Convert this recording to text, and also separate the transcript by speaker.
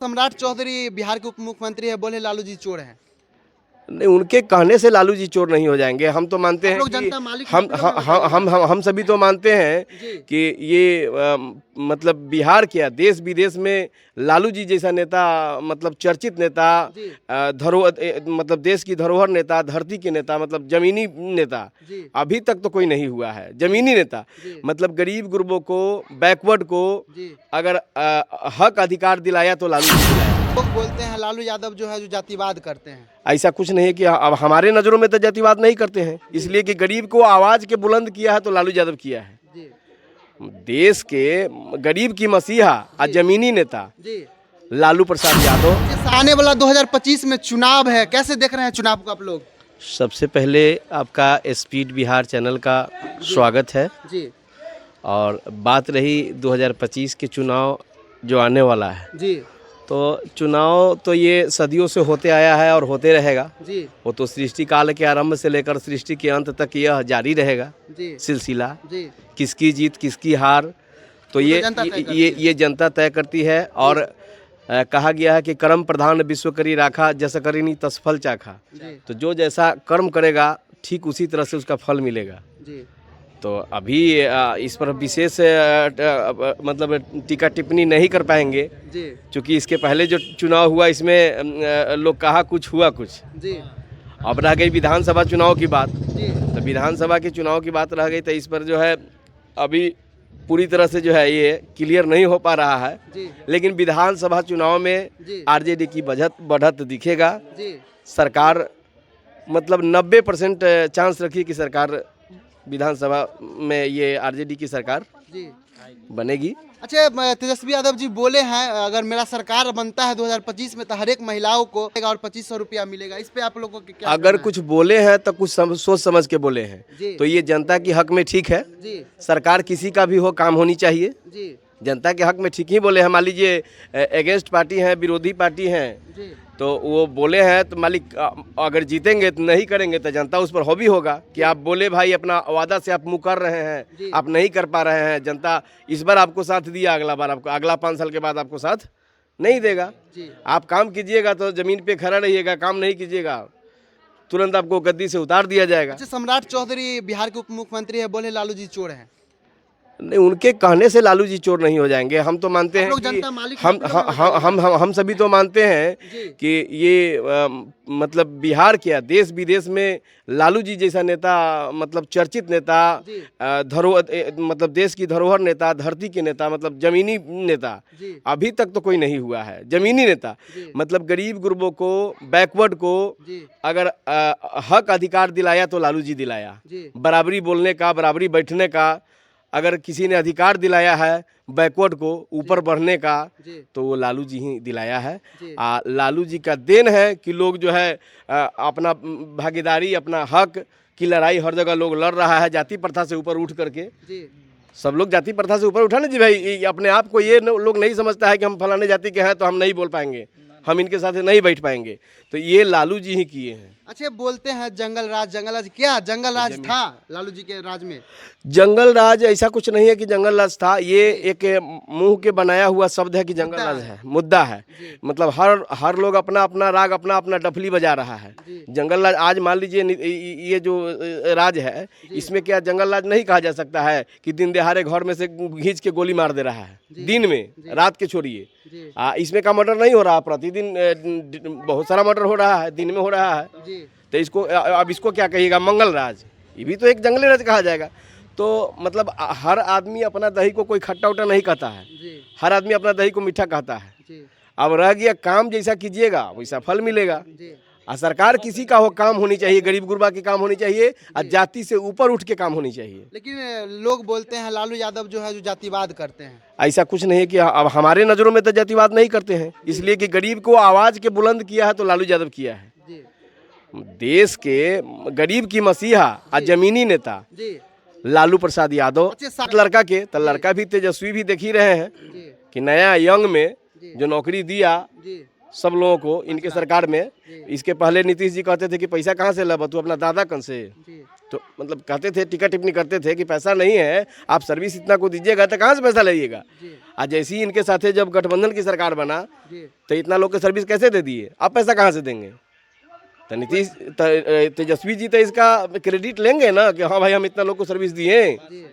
Speaker 1: सम्राट चौधरी बिहार के उप मुख्यमंत्री है, बोले लालू जी चोर हैं।
Speaker 2: नहीं, उनके कहने से लालू जी चोर नहीं हो जाएंगे। हम तो मानते हैं
Speaker 1: लोग
Speaker 2: कि
Speaker 1: जनता मालिक
Speaker 2: हम सभी तो मानते हैं
Speaker 1: जी।
Speaker 2: कि ये मतलब बिहार क्या देश विदेश में लालू जी जैसा नेता, मतलब चर्चित नेता,
Speaker 1: जी।
Speaker 2: धरोहर मतलब देश की धरोहर नेता, धरती के नेता, मतलब जमीनी नेता
Speaker 1: जी।
Speaker 2: अभी तक तो कोई नहीं हुआ है। जमीनी नेता
Speaker 1: जी।
Speaker 2: मतलब गरीब गुरबों को, बैकवर्ड को
Speaker 1: जी।
Speaker 2: अगर हक अधिकार दिलाया तो लालू जी दिलाया।
Speaker 1: लोग बोलते हैं लालू यादव जो है जो जातिवाद करते हैं।
Speaker 2: ऐसा कुछ नहीं है कि अब हमारे नज़रों में तो जातिवाद नहीं करते हैं, इसलिए कि गरीब को आवाज़ के बुलंद किया है तो लालू यादव किया है।
Speaker 1: जी।
Speaker 2: देश के गरीब की मसीहा और जमीनी नेता
Speaker 1: जी।
Speaker 2: लालू प्रसाद यादव।
Speaker 1: जैसे आने वाला 2025 में चुनाव है, कैसे देख रहे हैं चुनाव को आप लोग?
Speaker 2: सबसे पहले आपका स्पीड बिहार चैनल का स्वागत है।
Speaker 1: जी।
Speaker 2: और बात रही 2025 के चुनाव जो आने वाला है,
Speaker 1: जी।
Speaker 2: तो चुनाव तो ये सदियों से होते आया है और होते रहेगा।
Speaker 1: जी।
Speaker 2: वो तो सृष्टि काल के आरंभ से लेकर सृष्टि के अंत तक यह जारी रहेगा
Speaker 1: जी।
Speaker 2: सिलसिला।
Speaker 1: जी।
Speaker 2: किसकी जीत किसकी हार तो ये
Speaker 1: जनता तय करती
Speaker 2: ये ये जनता तय करती है। और कहा गया है कि कर्म प्रधान विश्व करी राखा, जस करीनी तस फल चाखा।
Speaker 1: जी।
Speaker 2: तो जो जैसा कर्म करेगा ठीक उसी तरह से उसका फल मिलेगा।
Speaker 1: जी।
Speaker 2: तो अभी इस पर विशेष मतलब टीका टिप्पणी नहीं कर पाएंगे,
Speaker 1: जी।
Speaker 2: क्योंकि इसके पहले जो चुनाव हुआ इसमें लोग कहा कुछ हुआ कुछ।
Speaker 1: जी।
Speaker 2: अब रह गई विधानसभा चुनाव की बात।
Speaker 1: जी।
Speaker 2: तो विधानसभा के चुनाव की बात रह गई, तो इस पर जो है अभी पूरी तरह से जो है ये क्लियर नहीं हो पा रहा है।
Speaker 1: जी।
Speaker 2: लेकिन विधानसभा चुनाव में
Speaker 1: जी।
Speaker 2: आरजेडी की बढ़त दिखेगा।
Speaker 1: जी।
Speaker 2: सरकार मतलब 90% चांस रखी कि सरकार विधानसभा में ये आरजेडी की सरकार
Speaker 1: जी।
Speaker 2: बनेगी।
Speaker 1: अच्छा, तेजस्वी यादव जी बोले हैं अगर मेरा सरकार बनता है 2025 में तो हर एक महिलाओं को और 2500 रुपया मिलेगा। इस पे आप लोगों को क्या
Speaker 2: अगर
Speaker 1: कहना
Speaker 2: कुछ बोले हैं तो कुछ सोच समझ के बोले हैं,
Speaker 1: जी।
Speaker 2: तो ये जनता के हक में ठीक है।
Speaker 1: है? जी।
Speaker 2: सरकार किसी का भी हो, काम होनी चाहिए।
Speaker 1: जी।
Speaker 2: जनता के हक में ठीक ही बोले हैं। मान लीजिए अगेंस्ट पार्टी हैं, विरोधी पार्टी हैं,
Speaker 1: जी।
Speaker 2: तो वो बोले हैं तो मालिक अगर जीतेंगे तो नहीं करेंगे तो जनता उस पर हॉबी होगा कि आप बोले भाई अपना वादा से आप मुकर रहे
Speaker 1: जी।
Speaker 2: हैं, आप नहीं कर पा रहे हैं। जनता इस बार आपको साथ दिया, अगला बार आपको, अगला 5 साल के बाद आपको साथ नहीं देगा।
Speaker 1: जी।
Speaker 2: आप काम कीजिएगा तो ज़मीन पे खड़ा रहिएगा, काम नहीं कीजिएगा तुरंत आपको गद्दी से उतार दिया जाएगा।
Speaker 1: अच्छा, सम्राट चौधरी बिहार के उप मुख्यमंत्री है, बोले लालू जी चोर हैं।
Speaker 2: नहीं, उनके कहने से लालू जी चोर नहीं हो जाएंगे। हम तो मानते हैं
Speaker 1: लोग
Speaker 2: कि
Speaker 1: जनता मालिक
Speaker 2: हम सभी तो मानते हैं
Speaker 1: जी।
Speaker 2: कि ये मतलब बिहार क्या देश विदेश में लालू जी जैसा नेता, मतलब चर्चित नेता,
Speaker 1: जी।
Speaker 2: धरोहर मतलब देश की धरोहर नेता, धरती के नेता, मतलब जमीनी नेता
Speaker 1: जी।
Speaker 2: अभी तक तो कोई नहीं हुआ है। जमीनी नेता
Speaker 1: जी।
Speaker 2: मतलब गरीब गुरबों को, बैकवर्ड को
Speaker 1: जी।
Speaker 2: अगर हक अधिकार दिलाया तो लालू जी दिलाया।
Speaker 1: जी।
Speaker 2: बराबरी बोलने का, बराबरी बैठने का अगर किसी ने अधिकार दिलाया है बैकवर्ड को ऊपर बढ़ने का,
Speaker 1: जी।
Speaker 2: तो वो लालू जी ही दिलाया है।
Speaker 1: जी।
Speaker 2: लालू जी का देन है कि लोग जो है अपना भागीदारी, अपना हक की लड़ाई हर जगह लोग लड़ रहा है। जाति प्रथा से ऊपर उठ करके
Speaker 1: जी।
Speaker 2: सब लोग जाति प्रथा से ऊपर उठा ना जी भाई। अपने आप को ये लोग नहीं समझता है कि हम फलाने जाति के हैं तो हम नहीं बोल पाएंगे, हम इनके साथ नहीं बैठ पाएंगे। तो ये लालू जी ही किए हैं।
Speaker 1: अच्छा, बोलते हैं जंगल राज क्या जंगल राज था लालू जी के राज में?
Speaker 2: जंगल राज ऐसा कुछ नहीं है कि जंगल राज था। ये एक मुंह के बनाया हुआ शब्द है कि जंगल
Speaker 1: मुद्दा
Speaker 2: राज है, मुद्दा है।
Speaker 1: जी।
Speaker 2: मतलब हर लोग अपना अपना राग, अपना अपना डफली बजा रहा है।
Speaker 1: जी।
Speaker 2: जंगल राज आज मान लीजिए ये जो राज है, इसमें क्या जंगल राज नहीं कहा जा सकता है कि दिन दहाड़े घर में से घींच के गोली मार दे रहा है
Speaker 1: जी।
Speaker 2: दिन में,
Speaker 1: जी।
Speaker 2: रात के छोड़िए।
Speaker 1: जी।
Speaker 2: इसमें का मर्डर नहीं हो रहा, प्रतिदिन बहुत सारा मर्डर हो रहा है, दिन में हो रहा है।
Speaker 1: जी।
Speaker 2: तो इसको अब इसको क्या कहिएगा, मंगल राज? ये भी तो एक जंगली राज कहा जाएगा। तो मतलब हर आदमी अपना दही को कोई खट्टा उट्टा नहीं कहता है,
Speaker 1: जी।
Speaker 2: हर आदमी अपना दही को मीठा कहता है।
Speaker 1: जी।
Speaker 2: अब रह गया काम जैसा कीजिएगा वैसा फल मिलेगा।
Speaker 1: जी।
Speaker 2: और सरकार किसी का हो काम होनी चाहिए, गरीब गुरबा की काम होनी चाहिए और जाति से ऊपर उठ के काम होनी चाहिए।
Speaker 1: लेकिन लोग बोलते हैं लालू यादव जो है जो जातिवाद करते हैं।
Speaker 2: ऐसा कुछ नहीं है कि अब हमारे नज़रों में तो जातिवाद नहीं करते हैं, इसलिए कि गरीब को आवाज़ के बुलंद किया है तो लालू यादव किया है।
Speaker 1: जी।
Speaker 2: देश के गरीब की मसीहा और जमीनी नेता
Speaker 1: जी।
Speaker 2: लालू प्रसाद यादव।
Speaker 1: अच्छा,
Speaker 2: सात लड़का के तो लड़का भी तेजस्वी भी देख ही रहे हैं
Speaker 1: जी।
Speaker 2: कि नया यंग में
Speaker 1: जी।
Speaker 2: जो नौकरी दिया
Speaker 1: जी।
Speaker 2: सब लोगों को इनके सरकार में।
Speaker 1: जी।
Speaker 2: इसके पहले नीतीश जी कहते थे कि पैसा कहाँ से लब, तू अपना दादा कन से।
Speaker 1: जी।
Speaker 2: तो मतलब कहते थे, टिकट टिप्पणी करते थे कि पैसा नहीं है, आप सर्विस इतना को दीजिएगा तो कहाँ से पैसा लाइएगा।
Speaker 1: जी।
Speaker 2: आज जैसे ही इनके साथ जब गठबंधन की सरकार बना
Speaker 1: जी
Speaker 2: तो इतना लोग को सर्विस कैसे दे दिए, आप पैसा कहाँ से देंगे? तो तेजस्वी जी तो इसका क्रेडिट लेंगे ना कि हाँ भाई हम इतना लोग को सर्विस दिए।
Speaker 1: जी